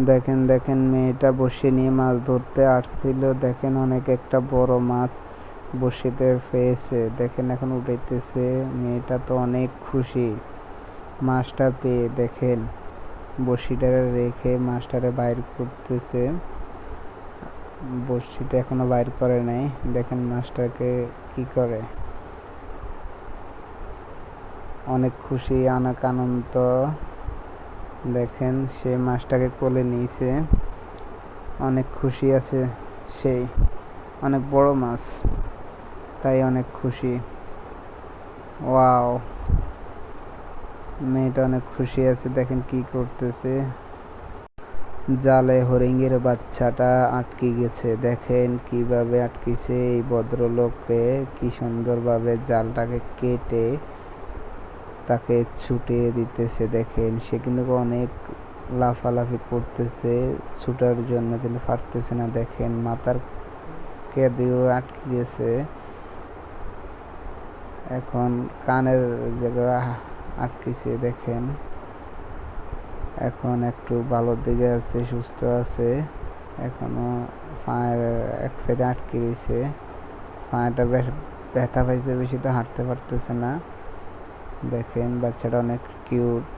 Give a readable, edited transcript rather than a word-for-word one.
দেখেন দেখেন মেয়েটা বসে নিয়ে মাছ ধরতে আসছিল। দেখেন অনেক একটা বড় মাছ বসিতে পেয়েছে। দেখেন এখন উঠাইতেছে। মেয়েটা তো অনেক খুশি মাছটা পেয়ে। দেখেন বড়শিটা রেখে মাছটারে বাইর করতেছে। বড়শিটা এখনো বাইর করে নাই। দেখেন মাছটাকে কি করে, অনেক খুশি অনেক আনন্দ। দেখেন সে মাছটাকে কোলে নিয়েছে, অনেক খুশি আছে। সেই অনেক বড় মাছ, তাই অনেক খুশি। ওয়াও, মেয়েটা অনেক খুশি আছে। দেখেন কি করতেছে, জালে হরিণের বাচ্চাটা আটকে গেছে। দেখেন কিভাবে আটকেছে এই ভদ্রলোককে, কি সুন্দরভাবে জালটাকে কেটে তাকে ছুটিয়ে দিতেছে। দেখেন সে কিন্তু অনেক লাফালাফি করতেছে ছুটার জন্য, কিন্তু পারতেছে না। দেখেন মাথার কেঁদেও আটকে গেছে, এখন কানের জায়গায় আটকেছে। দেখেন এখন একটু ভালোর দিকে আছে, সুস্থ আছে। এখনো পায়ের এক সাইডে আটকে রয়েছে, পায়েটা বেশ ব্যথা পাইছে বেশি, তো হাঁটতে পারতেছে না। দেখেন বাচ্চাটা অনেক কিউট।